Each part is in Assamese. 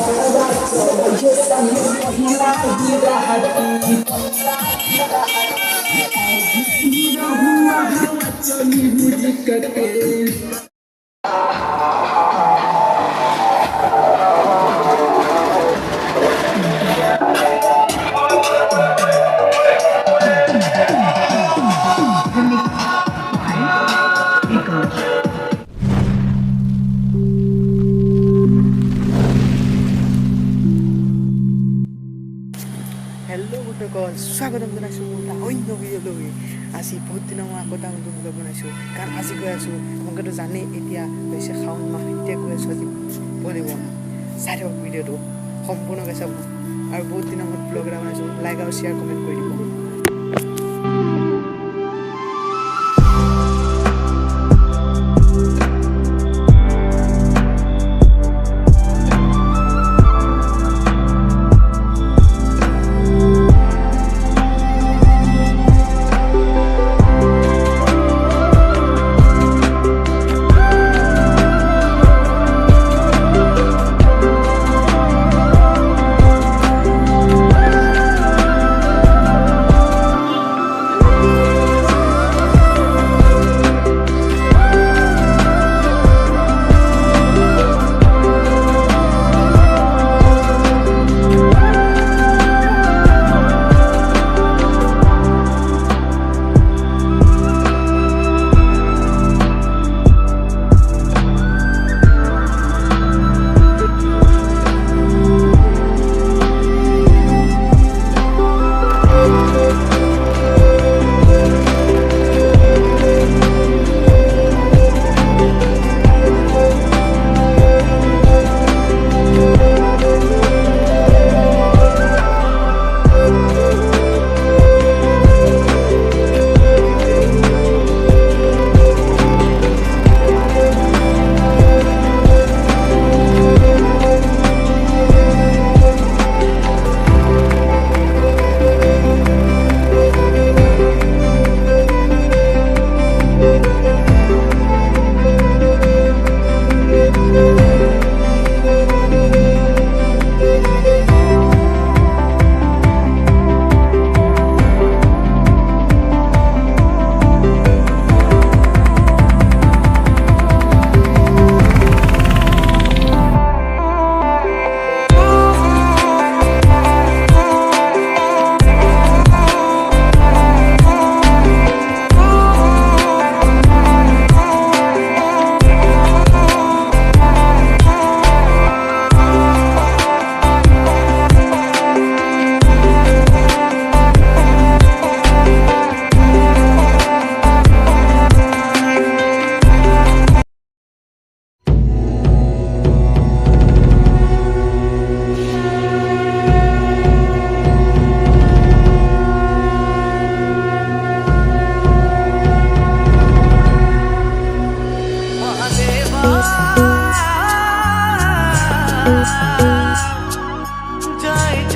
हेलो बন্ধुসকল स्वागतम जनाइছো এটা অন্য ভিডিঅ'লৈ। আজি বহুত দিনৰ মই আগতে নতুন ভিডিঅ' বনাইছোঁ, কাৰণ আজি গৈ আছোঁ তোমালোকেতো জানেই এতিয়া হৈছে শাওণ মাহ, এতিয়া গৈ আছোঁ আজি বনিব চাই থাকক ভিডিঅ'টো সম্পূৰ্ণকৈ চাব। আৰু বহুত দিনৰ মূৰত ব্লগ এটা বনাইছোঁ, লাইক আৰু শ্বেয়াৰ কমেণ্ট কৰি দিব।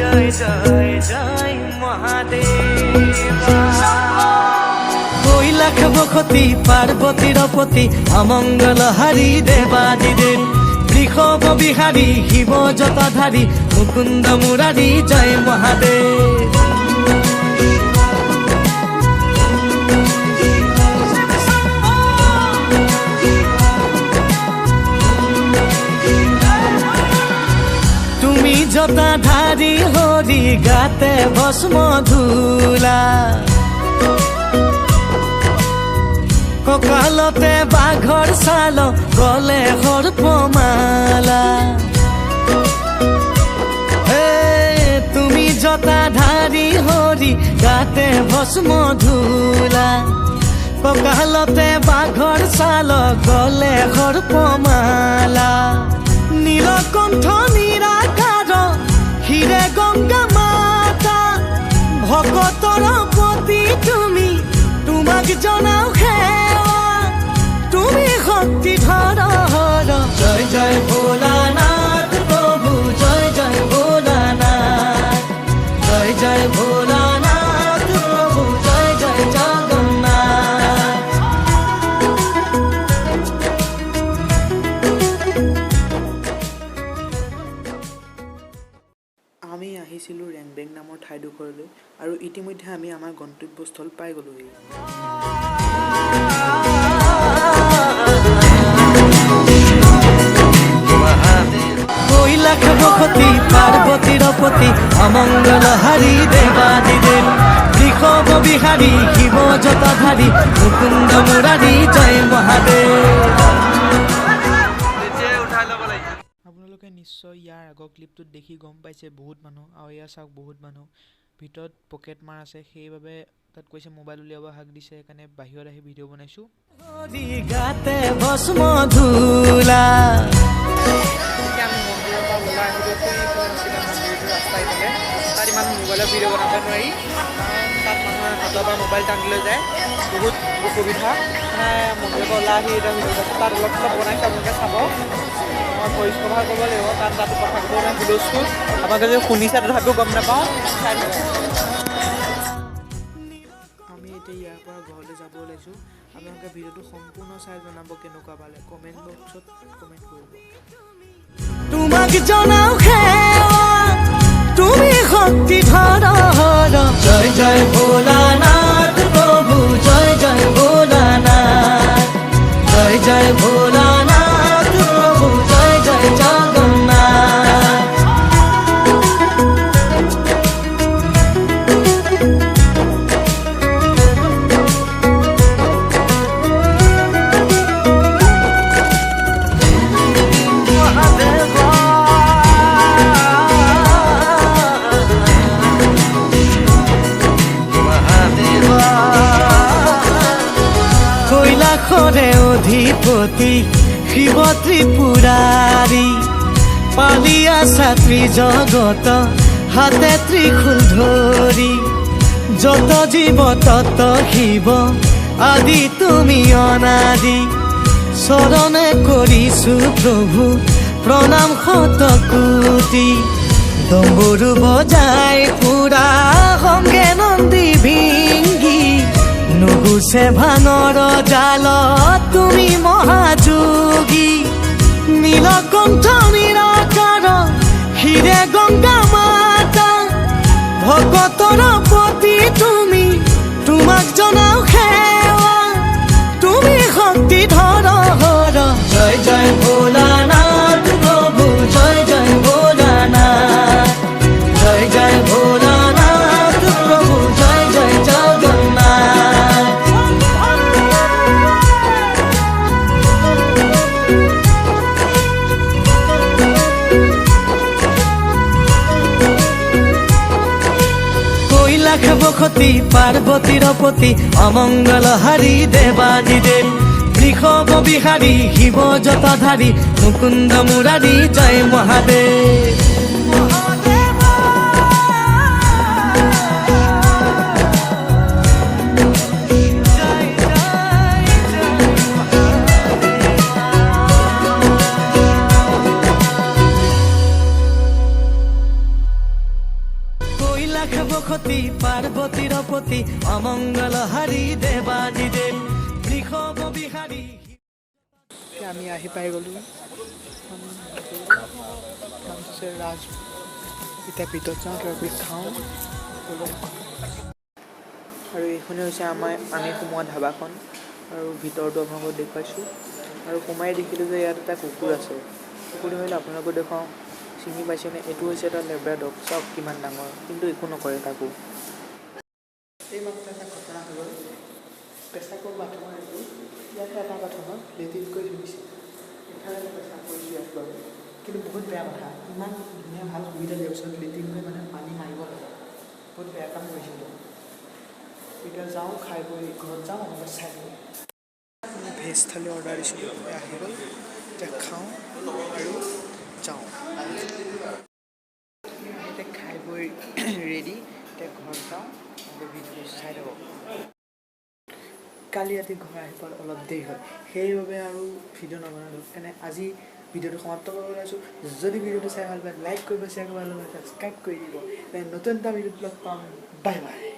जय जय जय महादेवा। কৈলাখ বখতি পার্বতীর পতি অমঙ্গল হারি দেবাদিদেব বৃষভ বিহারী শিব জটাধারী মুকুন্দ মুরারি জয় মহাদেব। জটাধারী হরি গাতে ভস্ম ধূলা কঁকালতে বাঘৰ ছাল গলে সৰ্পমালা। তুমি জটাধাৰী হৰি গাতে ভস্ম ধূলা কঁকালতে বাঘৰ ছাল গলে সৰ্পমালা। নীলকণ্ঠ নিৰাকাৰ হিৰে গংগা মাতা ভকতৰ পতি তুমি তোমাক জনাও সেৱা তুমি শক্তি ধৰ। জয় জয় ভোলানাথ প্ৰভু জয় জয় ভোলানাথ জয় জয় ভোলানাথ প্ৰভু জয় জয় জগন্নাথ। আমি আহিছিলোঁ ৰেংবেং নামৰ ঠাইডোখৰলৈ আৰু ইতিমধ্যে আমি আমাৰ গন্তব্যস্থল পাই গ'লোহি। কৈলাশ বসতি পাৰ্বতীৰ পতি অমংগল হাৰি দেৱাদিদেৱ বৃষভ বিহাৰী শিৱ জটাধাৰী মুকুন্দ মুৰাৰী জয় মহাদেৱ। আপোনালোকে নিশ্চয় ইয়াৰ আগৰ ক্লিপটোত দেখি গম পাইছে বহুত মানুহ, আৰু ইয়াৰ চাওক বহুত মানুহ ভিতৰত পকেট মাৰ আছে, সেইবাবে তাত কৈছে মোবাইল উলিয়াব হাক দিছে, সেইকাৰণে বাহিৰত আহি ভিডিঅ' বনাইছোঁ। গাতে ভস্ম ধূলা আমি মন্দিৰৰ পৰা ওলাই আহিলোঁ, মন্দিৰটো ৰাস্তা ইফালে তাত ইমান মোবাইলৰ ভিডিঅ' বনাব নোৱাৰি, কাৰণ তাত মানুহে হাতৰ পৰা মোবাইল টানি লৈ যায়, বহুত অসুবিধা। মানে মন্দিৰৰ পৰা ওলাই আহি এতিয়া ভিডিঅ' তাত অলপ বনাইছোঁ, আপোনালোকে চাব। মই ভইচ কভাৰ কৰিব লাগিব, কাৰণ তাতো কথা ক'ব নোৱাৰে হুলস্থুল, আপোনালোকে যদি শুনিছে তথাপিও গম নাপাওঁ। আমি এতিয়া ইয়াৰ পৰা ঘৰলৈ যাব ওলাইছোঁ। আপোনালোকে ভিডিঅ'টো সম্পূৰ্ণ চাই জনাব কেনেকুৱা পালে, কমেণ্ট বক্সত কমেণ্ট কৰিব। তোমাক জনাও সেৱা তুমি শক্তিধৰ জয় জয় ভোলানাথ প্ৰভু জয় জয় ভোলানাথ জয় জয় ভোলানাথ প্ৰভু জয় জয় জগন্নাথ। কৈলাশৰে অধিপতি শিৱ ত্ৰিপুৰাৰী পালিয়া ছাত্ৰী জগত হাতে ত্ৰিশূল ধৰি যত জীৱ তত শিৱ আদি তুমি অনাদি চৰণে কৰিছো প্ৰভু প্ৰণাম শতকোটি ডম্বৰু বজাই পুৰা সংগে নন্দী ভিংগি নুগুছে ভানৰ জাল তুমি মহাযোগী নীলকণ্ঠ নিৰাকাৰ হিৰে গংগা মাতা ভকতৰ পতি তুমি তোমাক জনাও সেৱা তুমি শক্তিধৰ জয় জয় ভোলানাথ প্ৰভু জয় জয় ভোলানাথ জয় জয় ভোলানাথ প্ৰভু জয় জয় জগন্নাথ। কৈলাশ বসতি পাৰ্বতীৰ পতি অমংগল হাৰি দেৱাদিদেৱ বৃষভ বিহাৰী শিৱ জটাধাৰী মুকুন্দ মুৰাৰী জয় মহাদেৱ। কৈলাশ বসতি পাৰ্বতীৰ পতি অমংগল হাৰি দেৱাদিদেৱ বৃষভ বিহাৰী। আমি আহি পাই গ'লোঁ ৰাজ, এতিয়া ভিতৰত যাওঁ, কিবা কিবি খাওঁ। আৰু এইখনেই হৈছে আমি সোমোৱা ধাবাখন, আৰু ভিতৰটো আপোনালোকক দেখুৱাইছোঁ। আৰু সোমাই দেখিলোঁ যে ইয়াত এটা কুকুৰ আছে, কুকুৰটো হ'লে আপোনালোকক দেখুৱাওঁ, চিনি পাইছেনে? এইটো হৈছে এটা লেব্ৰাডগ, চাওক কিমান ডাঙৰ, কিন্তু একো নকৰে কাকো। এইমাত্ৰ এটা ঘটনা হৈ গ'ল, পেচাবৰ বাথৰুমৰ এইটো, ইয়াতে এটা বাথৰুমত লেট্ৰিন কৰি ধৰিছে, এফালে পেচাব কৰিছোঁ ইয়াত বাৰু, কিন্তু বহুত বেয়া কথা, ইমান ধুনীয়া ভাল সুবিধা দিয়াৰ পিছত লেট্ৰিন কৰি মানে পানী মাৰিব লাগে, বহুত বেয়া কাম কৰিছিলোঁ। এতিয়া যাওঁ, খাই বৈ ঘৰত যাওঁ, অলপ চাই দিওঁ। ভেজ থালি অৰ্ডাৰ দিছিলোঁ, আহি গ'ল, এতিয়া খাওঁ আৰু যাওঁ। এতিয়া খাই বৈ ৰেডি, এতিয়া ঘৰত যাওঁ, ভিডিঅ'টো চাই থাকক। কালি ৰাতি ঘৰ আহি পোৱাত অলপ দেৰি হয়, সেইবাবে আৰু ভিডিঅ' নবনালোঁ, এনে আজি ভিডিঅ'টো সমাপ্ত কৰিব ওলাইছোঁ। যদি ভিডিঅ'টো চাই ভাল পায় লাইক কৰিব, শ্বেয়াৰ কৰিব, ছাবস্ক্ৰাইব কৰি দিব। নতুন এটা ভিডিঅ'ত লগ পাম, বাই বাই।